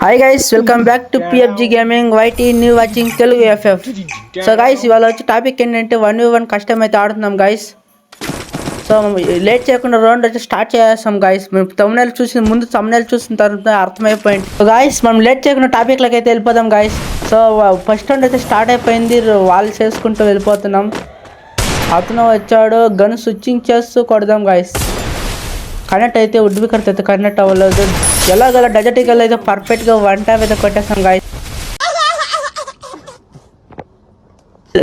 Hi guys, welcome back to PFG gaming YT new watching Telugu FF. So guys, ఇవాళ వచ్చి topic ఏంటంటే 1v1 కష్టం అయితే ఆడుతున్నాం గైస్. సో లేట్ చేయకుండా రౌండ్ వచ్చి స్టార్ట్ చేస్తాం గైస్. మేము తమ్నెల్ చూసిన తర్వాత అర్థమైపోయింది. సో గైస్, మనం లేట్ చేయకుండా టాపిక్లకి అయితే వెళ్ళిపోదాం గైస్. సో ఫస్ట్ రౌండ్ అయితే స్టార్ట్ అయిపోయింది, వాళ్ళు చేసుకుంటూ వెళ్ళిపోతున్నాం. అతను వచ్చాడు, గన్ స్విచ్చింగ్ చేస్తూ కొడదాం గైస్. కనెక్ట్ అయితే ఉడ్బికర్తో అయితే కనెక్ట్ అవ్వలేదు. ఎలాగలా డజటికల్ అయితే పర్ఫెక్ట్గా 1 ట్యాప్ అయితే కొట్టేస్తాం గాయస్.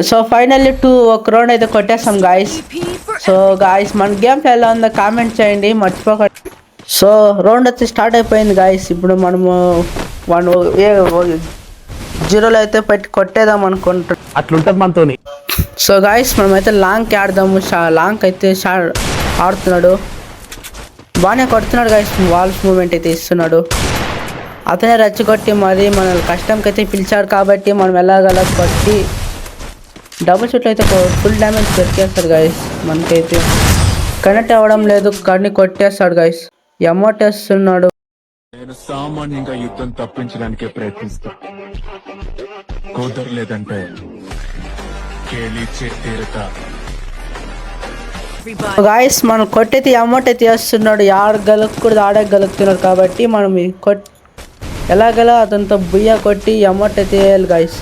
సో ఫైనల్లీ ఒక రౌండ్ అయితే కొట్టేస్తాం గాయస్. సో గాయస్, మన గేమ్ ఎలా ఉందో కామెంట్ చేయండి మర్చిపోకండి. సో రౌండ్ వచ్చి స్టార్ట్ అయిపోయింది గాయస్. ఇప్పుడు మనము 0 అయితే పెట్టి కొట్టేద్దాం అనుకుంటున్నాం. అట్లుంటది మనతోని. సో గాయస్, మనమైతే లాంగ్కి ఆడదాము. లాంగ్ అయితే ఆడుతున్నాడు, బాగానే కొడుతున్నాడు గైస్. వాల్స్ మూమెంట్ అయితే ఇస్తున్నాడు. అతనే రచ్చగొట్టి మరి మన కష్టంకి అయితే పిలిచాడు కాబట్టి మనం ఎలాగలా కొట్టి డబుల్ షూట్ అయితే ఫుల్ డ్యామేజ్ దొరికేస్తాడు గైస్. మనకైతే కనెక్ట్ అవ్వడం లేదు కానీ కొట్టేస్తాడు గైస్. అమౌంట్ వేస్తున్నాడు. నేను సామాన్యంగా యుద్ధం తప్పించడానికే ప్రయత్నిస్తా, కుదరలేదంటే తీరతా. గాయస్, మనం కొట్టయితే అమౌంట్ అయితే వేస్తున్నాడు. ఆడగలుగుతున్నాడు, ఆడగలుగుతున్నాడు కాబట్టి మనం ఎలాగలా అతనితో బుయ్య కొట్టి అమౌంట్ అయితే వేయాలి గాయస్.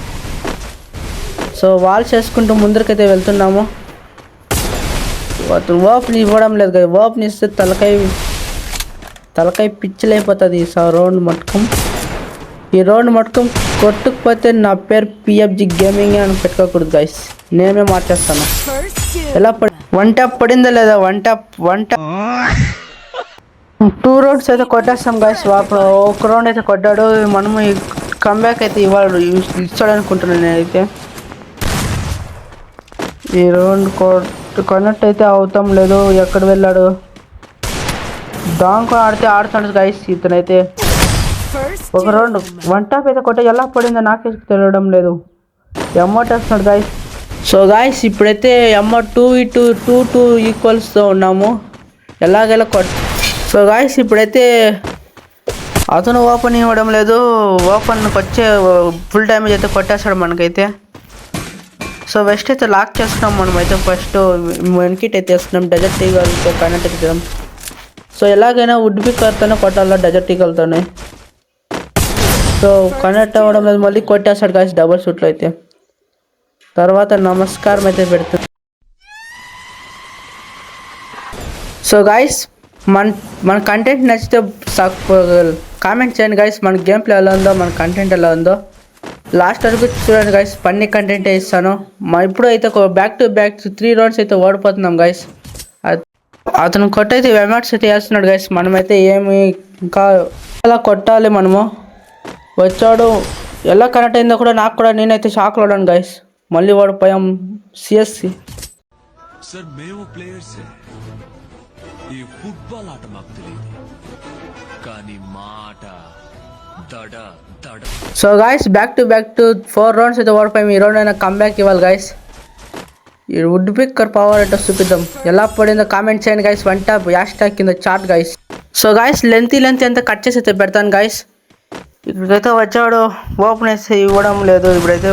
సో వాల్ చేసుకుంటూ ముందరికైతే వెళ్తున్నాము. అతను ఓపెన్ ఇవ్వడం లేదు గాయ. ఓపెన్ ఇస్తే తలకాయ పిచ్చిలైపోతుంది. ఈ రౌండ్ మట్టుకం కొట్టుకుపోతే నా పేరు పిఎఫ్జి గేమింగ్ అని పెట్టుకోకూడదు గాయస్. నేనే మార్చేస్తాను. ఎలా 1 ట్యాప్ పడిందా లేదా? 1 ట్యాప్ 2 రౌండ్స్ అయితే కొట్టేస్తాం గాయస్. ఒక రౌండ్ అయితే కొట్టాడు. మనము కమ్బ్యాక్ అయితే ఇస్తాడు అనుకుంటున్నాను నేనైతే. ఈ రౌండ్ కనెక్ట్ అయితే అవుతాం లేదు. ఎక్కడ వెళ్ళాడు? డాంక్ ఆడితే ఆడుతాడు గాయస్. ఇతనైతే ఒక రౌండ్ 1 ట్యాప్ అయితే కొట్టే ఎలా పడిందో నాకే తెలియడం లేదు. అమౌంట్ వేస్తున్నాడు గాయస్. సో గాయస్, ఇప్పుడైతే టూ ఈక్వల్స్తో ఉన్నాము. ఎలాగెలా సో గాయస్, ఇప్పుడైతే అతను ఓపెన్ ఇవ్వడం లేదు. ఓపెన్కి వచ్చే ఫుల్ డ్యామేజ్ అయితే కొట్టేస్తాడు మనకైతే. సో వెస్ట్ అయితే లాక్ చేస్తున్నాం. మనమైతే ఫస్ట్ వెన్కిట్ అయితే వేస్తున్నాం. డెజర్ట్ ఈగల్తో కనెక్ట్ అవుతాం. సో ఎలాగైనా వుడ్ పిక్కర్తోనే కొట్టాలా, డెజర్ట్ ఈగల్తోనే. సో కనెక్ట్ అవ్వడం లేదు, మళ్ళీ కొట్టేస్తాడు గాయస్ డబుల్ షూట్లో అయితే. తర్వాత నమస్కారం అయితే పెడుతుంది. సో గాయస్, మన కంటెంట్ నచ్చితే కామెంట్ చేయండి గాయస్. మన గేమ్ ప్లే ఎలా ఉందో, మన కంటెంట్ ఎలా ఉందో లాస్ట్ వరకు చూడండి గాయస్. ఫన్నీ కంటెంటే ఇస్తాను. ఇప్పుడు అయితే బ్యాక్ టు బ్యాక్ 3 రౌండ్స్ అయితే ఓడిపోతున్నాం గాయస్. అతను కొట్టయితే వెమాట్స్ అయితే వేస్తున్నాడు గాయస్. మనమైతే ఏమి ఇంకా ఎలా కొట్టాలి మనము. వచ్చాడు, ఎలా కనెక్ట్ అయిందో కూడా నాకు కూడా నేనైతే షాక్లో ఉన్నాను గాయస్. మళ్ళీ ఓడిపోయాం. సిఎస్సి సార్, మేము ప్లేయర్స్. ఈ ఫుట్బాల్ ఆట మాకు తెలియదు, కానీ మాట దడ. So guys, back to 4 rounds అయితే ఓడిపోయాం. ఈ రౌండ్ అయినా కమ్బ్యాక్ ఇవ్వాలి గాయస్. ఈ వుడ్ పిక్కర్ పవర్ అయితే చూపిద్దాం. ఎలా పడిందో కామెంట్ చేయండి గాయస్. 1 ట్యాప్ #, కింద chart guys. So guys, length అంతా కట్ చేసి అయితే పెడతాను గాయస్. ఇక్కడికైతే వచ్చాడు, ఓపెన్ వేసి ఇవ్వడం లేదు. ఇప్పుడైతే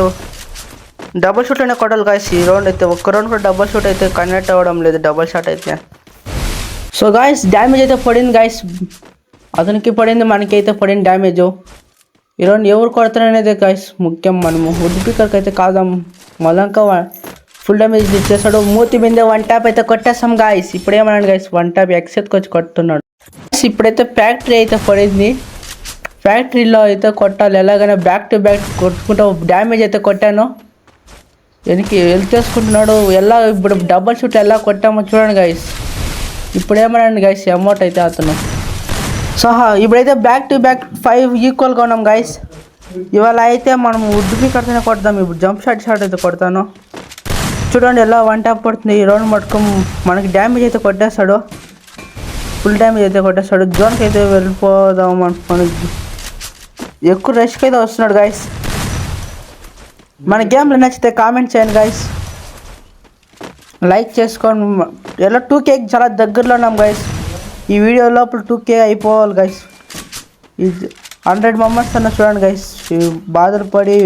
డబుల్ షూట్ అయినా కొట్టాలి గాయస్. ఈ రౌండ్ అయితే ఒక్క రౌండ్ కూడా డబుల్ షూట్ అయితే కనెక్ట్ అవ్వడం లేదు, డబుల్ షాట్ అయితే. సో గాయస్, డ్యామేజ్ అయితే పడింది గాయస్. అతనికి పడింది, మనకైతే పడింది డ్యామేజ్. ఈ రౌండ్ ఎవరు కొడతారనేది గాయస్ ముఖ్యం. మనము వుడ్ పిక్కర్కి అయితే కాదాం. మళ్ళంకా ఫుల్ డ్యామేజ్ ఇచ్చేస్తాడు. మూతి మీద 1 ట్యాప్ అయితే కొట్టేస్తాం గాయస్. ఇప్పుడు ఏమన్నాడు గాయస్, 1 ట్యాప్ ఎక్సెట్కి వచ్చి కొట్టున్నాడు. ఇప్పుడైతే ఫ్యాక్టరీ అయితే పడింది. ఫ్యాక్టరీలో అయితే కొట్టాలి. ఎలాగైనా బ్యాక్ టు బ్యాక్ కొట్టుకుంటూ డ్యామేజ్ అయితే కొట్టాను. వెనక్కి చేసుకుంటున్నాడు. ఎలా ఇప్పుడు డబుల్ షూట్ ఎలా కొట్టామో చూడండి గాయస్. ఇప్పుడు ఏమన్నాడు గాయస్, అమౌంట్ అయితే అతను. సో ఇప్పుడైతే బ్యాక్ టు బ్యాక్ 5 ఈక్వల్గా ఉన్నాం గాయస్. ఇవాళ అయితే మనం వుడ్ పిక్కర్తోనే కొడతాం. ఇప్పుడు జంప్ షాట్ అయితే కొడతాను. చూడండి ఎలా 1 ట్యాప్ పడుతుంది. ఈ రౌండ్ మటుకు మనకి డ్యామేజ్ అయితే కొట్టేస్తాడు, ఫుల్ డ్యామేజ్ అయితే కొట్టేస్తాడు. జోన్కి అయితే వెళ్ళిపోదాం అనుకోని ఎక్కువ రష్కి అయితే వస్తున్నాడు గాయస్. మన గేమ్లో నచ్చితే కామెంట్ చేయండి గాయస్. లైక్ చేసుకోండి. ఎలా 2K చాలా దగ్గరలో ఉన్నాం గైస్. ఈ వీడియో లోపల 2K అయిపోవాలి గైస్. 100 మెంబర్స్ అన్న చూడండి గైస్, బాధపడి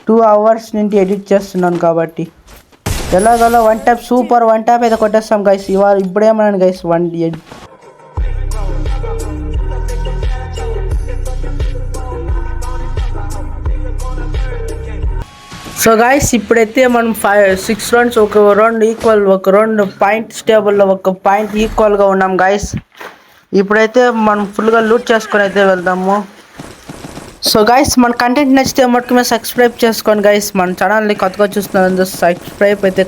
2 hours నుండి ఎడిట్ చేస్తున్నాను కాబట్టి ఎలాగలా one tap super one tap అయితే కొట్టేస్తాం గైస్. ఇవాళ ఇప్పుడేమన్నాను గైస్ సో గాయస్ ఇప్పుడైతే మనం 6 రౌండ్స్ ఒక రౌండ్ ఈక్వల్, ఒక రౌండ్ పాయింట్ టేబుల్లో ఒక పాయింట్ ఈక్వల్గా ఉన్నాం గాయస్. ఇప్పుడైతే మనం ఫుల్గా లూట్ చేసుకొని అయితే వెళ్దాము. సో గాయస్ మన కంటెంట్ నచ్చితే మటుకు మీద సబ్స్క్రైబ్ చేసుకోండి గాయస్. మన ఛానల్ని కొత్తగా చూస్తున్నందుకు సబ్స్క్రైబ్ అయితే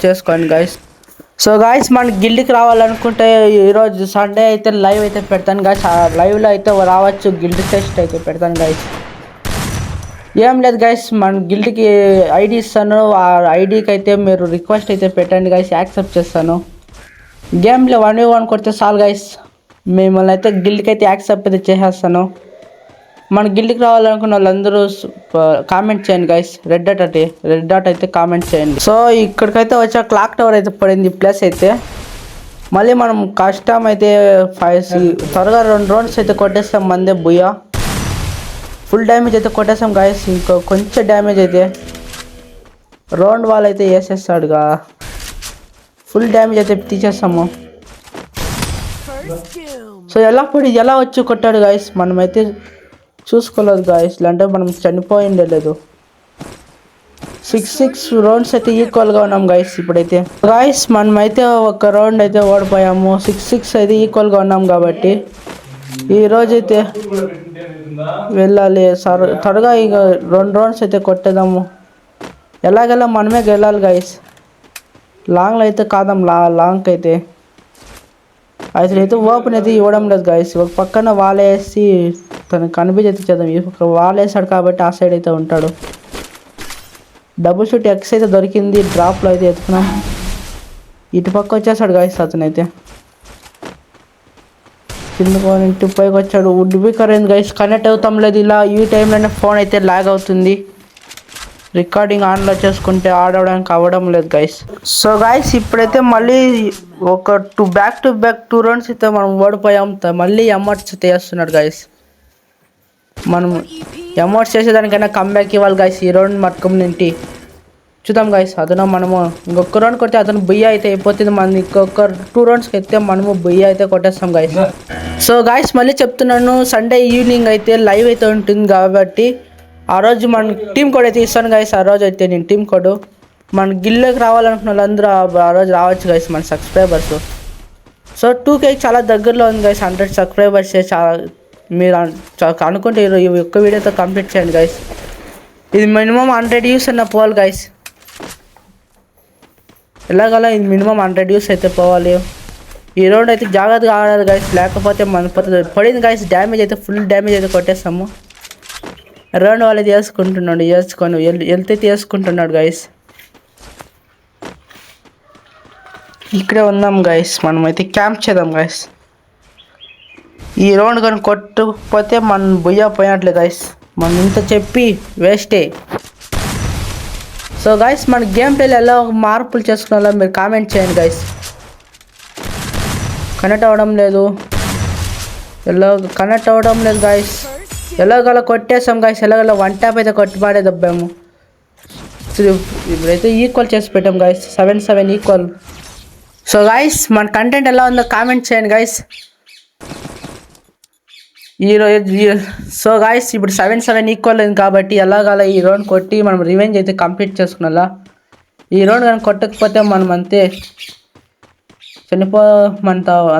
చేసుకోండి గాయస్. సో గాయస్ మన గిల్డ్కి రావాలనుకుంటే ఈరోజు సండే అయితే లైవ్ అయితే పెడతాను గాయస్. ఆ లైవ్లో అయితే రావచ్చు, గిల్డ్ టెస్ట్ అయితే పెడతాను గాయస్. ఏం లేదు గైస్, మన గిల్డ్కి ఐడి ఇస్తాను, ఆ ఐడికి అయితే మీరు రిక్వెస్ట్ అయితే పెట్టండి గైస్, యాక్సెప్ట్ చేస్తాను. గేమ్లో 1v1 కొడితే చాలు గైస్, మిమ్మల్ని అయితే గిల్డ్కి అయితే యాక్సెప్ట్ అయితే చేసేస్తాను. మన గిల్డ్కి రావాలనుకున్న వాళ్ళందరూ కామెంట్ చేయండి గైస్, రెడ్ డాట్ అయితే కామెంట్ చేయండి. సో ఇక్కడికైతే వచ్చా క్లాక్ టవర్ అయితే పడింది ప్లేస్ అయితే. మళ్ళీ మనం కష్టం అయితే త్వరగా 2 రౌండ్స్ అయితే కొట్టేస్తాం మందే బుయ్యా. ఫుల్ డ్యామేజ్ అయితే కొట్టేసాం గాయస్, ఇంకో కొంచెం డ్యామేజ్ అయితే రౌండ్ వాల్ అయితే వేసేస్తాడుగా, ఫుల్ డ్యామేజ్ అయితే తీసేస్తాము. సో ఎలా వచ్చి కొట్టాడు గాయస్, మనమైతే చూసుకోలేదు గాయస్, లేదంటే మనం చనిపోయిండే లేదు. 6 రౌండ్స్ అయితే ఈక్వల్గా ఉన్నాం గాయస్. ఇప్పుడైతే గాయస్ మనమైతే ఒక రౌండ్ అయితే ఓడిపోయాము, 6 అయితే ఈక్వల్గా ఉన్నాం కాబట్టి ఈరోజైతే వెళ్ళాలి త్వరగా. ఇక 2 రౌండ్స్ అయితే కొట్టేద్దాము, ఎలాగెలా మనమే గెలాలి గైస్. లాంగ్లో అయితే కాదాం, లాంగ్ అయితే అసలు అయితే ఓపెన్ అయితే ఇవ్వడం లేదు గైస్. ఒక పక్కన వాలేసి తనకు కనిపించి చేద్దాం, ఈ పక్క వాలేసాడు కాబట్టి ఆ సైడ్ అయితే ఉంటాడు. డబుల్ షూట్ ఎక్స్ అయితే దొరికింది, డ్రాప్లో అయితే ఎత్తుకున్నాం. ఇటు పక్క వచ్చేసాడు గైస్, అతను అయితే కింద పైకి వచ్చాడు. వుడ్ బీకర్ అయింది గైస్, కనెక్ట్ అవుతాం లేదు. ఇలా ఈ టైంలోనే ఫోన్ అయితే లాగ్ అవుతుంది, రికార్డింగ్ ఆన్లో చేసుకుంటే ఆడడానికి అవ్వడం లేదు గైస్. సో గైస్ ఇప్పుడైతే మళ్ళీ ఒక బ్యాక్ టు బ్యాక్ 2 రౌండ్స్ అయితే మనం ఓడిపోయాం. మళ్ళీ ఎమౌంట్స్ చేస్తున్నాడు గైస్. మనం ఎమౌంట్స్ చేసేదానికైనా కంబ్యాక్ ఇవ్వాలి గైస్. ఈ రౌండ్ మట్టుకం నింటి చూద్దాం గైస్. అతను మనము ఇంకొక రౌండ్ కొడితే అతను బుయ్య అయితే అయిపోతుంది, మన ఇంకొక 2 రౌండ్స్కి అయితే మనము బుయ్య అయితే కొట్టేస్తాం గైస్. సో గైస్ మళ్ళీ చెప్తున్నాను, సండే ఈవినింగ్ అయితే లైవ్ అయితే ఉంటుంది కాబట్టి ఆ రోజు మన టీమ్ కోడ్ అయితే ఇస్తాను గైస్. ఆ రోజు అయితే నేను టీమ్ కోడ్ మన గిల్లోకి రావాలనుకున్న వాళ్ళందరూ ఆ రోజు రావచ్చు గైస్, మన సబ్స్క్రైబర్స్. సో 2K చాలా దగ్గరలో ఉంది గైస్, 100 సబ్స్క్రైబర్స్. చాలా మీరు అనుకుంటే ఈ ఒక్క వీడియోతో కంప్లీట్ చేయండి గైస్. ఇది మినిమం 100 వ్యూస్ అన్న పోవాలి గైస్, ఎలాగలా ఇది మినిమం 100 వ్యూస్ అయితే పోవాలి. ఈ రౌండ్ అయితే జాగ్రత్తగా ఆడాలి గైస్, లేకపోతే మన పడింది గైస్. డ్యామేజ్ అయితే ఫుల్ డ్యామేజ్ అయితే కొట్టేస్తాము. రౌండ్ వాళ్ళు వేసుకొని వెళ్తే తీసుకుంటున్నాడు గైస్. ఇక్కడే ఉన్నాం గైస్, మనమైతే క్యాంప్ చేద్దాం గైస్. ఈ రౌండ్ కానీ కొట్టకపోతే మనం బుయ్య పోయినట్లే గైస్, మనం ఇంత చెప్పి వేస్టే. సో గైస్ మన గేమ్ ప్లేలో ఎలా మార్పులు చేసుకున్నాలో మీరు కామెంట్ చేయండి గైస్. కనెక్ట్ అవ్వడం లేదు గైస్, ఎలాగలా కొట్టేసాం గైస్. ఎలాగలా 1 ట్యాప్ అయితే కొట్టుబాడే దబ్బాము. ఇప్పుడైతే ఈక్వల్ చేసి పెట్టాం గైస్, 7-7 ఈక్వల్. సో గైస్ మన కంటెంట్ ఎలా ఉందో కామెంట్ చేయండి గైస్. సో గాయస్ ఇప్పుడు 7-7 ఈక్వల్ అయింది కాబట్టి ఎలాగలా ఈ రౌండ్ కొట్టి మనం రివెంజ్ అయితే కంప్లీట్ చేసుకున్నా. ఈ రౌండ్ కానీ కొట్టకపోతే మనం అంతే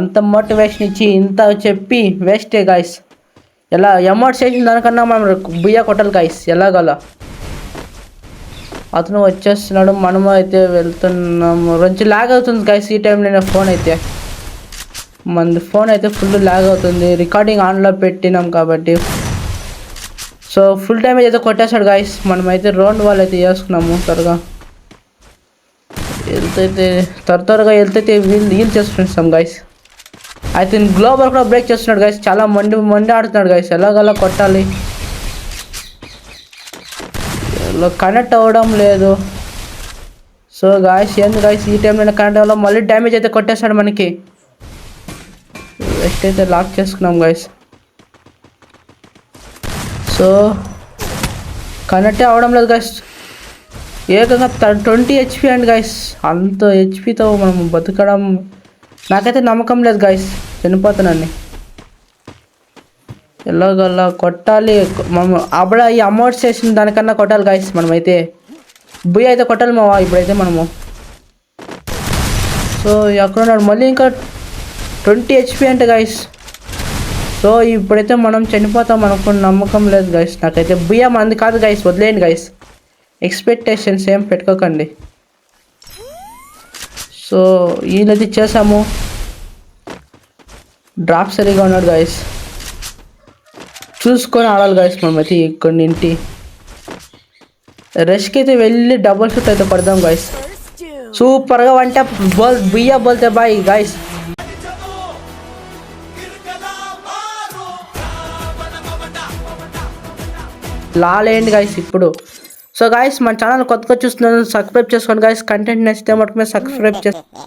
అంత మోటివేషన్ ఇచ్చి ఇంత చెప్పి వేస్టే గాయస్. ఎలా అమౌంట్ చేసిన దానికన్నా మనం బుయ్య కొట్టాలి గాయస్. ఎలాగలా అతను వచ్చేస్తున్నాడు, మనము అయితే వెళ్తున్నాము. కొంచెం లాగ్ అవుతుంది గాయస్ ఈ టైంలో. మన ఫోన్ అయితే ఫుల్ లాగ్ అవుతుంది, రికార్డింగ్ ఆన్లో పెట్టినాం కాబట్టి. సో ఫుల్ డ్యామేజ్ అయితే కొట్టేశాడు గాయస్. మనమైతే రౌండ్ వాళ్ళు అయితే వేసుకున్నాము. త్వరగా వెళ్తే హీల్ చేసుకుంటాం గాయస్. అయితే గ్లోబల్ కూడా బ్రేక్ చేస్తున్నాడు గాయస్, చాలా మండి ఆడుతున్నాడు గాయస్. ఎలాగలా కొట్టాలి, కనెక్ట్ అవ్వడం లేదు. సో గాయస్ ఏంది గాయస్ ఈ టైంలో కనెక్ట్ అవ్వడం, మళ్ళీ డ్యామేజ్ అయితే కొట్టేస్తాడు మనకి. వెస్ట్ అయితే లాక్ చేసుకున్నాం గాయస్. సో కనెక్టే అవడం లేదు గైస్. ఏకంగా 20 HP అండి గైస్. అంత హెచ్పితో మనం బతకడం నాకైతే నమ్మకం లేదు గైస్. చనిపోతానండి. ఎలాగల్లా కొట్టాలి మనం. అప్పుడు ఈ అమౌంట్ చేసిన దానికన్నా కొట్టాలి గైస్ మనమైతే. బుయ్య అయితే కొట్టాలి మావా ఇప్పుడైతే మనము. సో ఎక్కడున్నాడు మళ్ళీ ఇంకా 20 HP అంటే గైస్. సో ఇప్పుడైతే మనం చనిపోతాం అనుకున్న నమ్మకం లేదు గైస్ నాకైతే. బుయ్య మంది కాదు గైస్, వదిలేయండి గైస్. ఎక్స్పెక్టేషన్స్ ఏం పెట్టుకోకండి. సో ఈయనది చేసాము. డ్రాప్ సరిగా ఉన్నాడు గైస్. చూసుకొని ఆడాలి గైస్ మనమైతే. కొన్నింటి రష్కి అయితే వెళ్ళి డబుల్ షూట్ అయితే కొడదాం గైస్. సూపర్గా వంట బోల్ బియ్య బోల్తే బాయ్ గైస్. లాలేండి గైస్ ఇప్పుడు. సో గైస్ మన ఛానల్ కొత్తగా చూస్తున్నాను, సబ్స్క్రైబ్ చేసుకోండి గైస్. కంటెంట్ నచ్చితే మటుకు సబ్స్క్రైబ్ చేసుకోండి.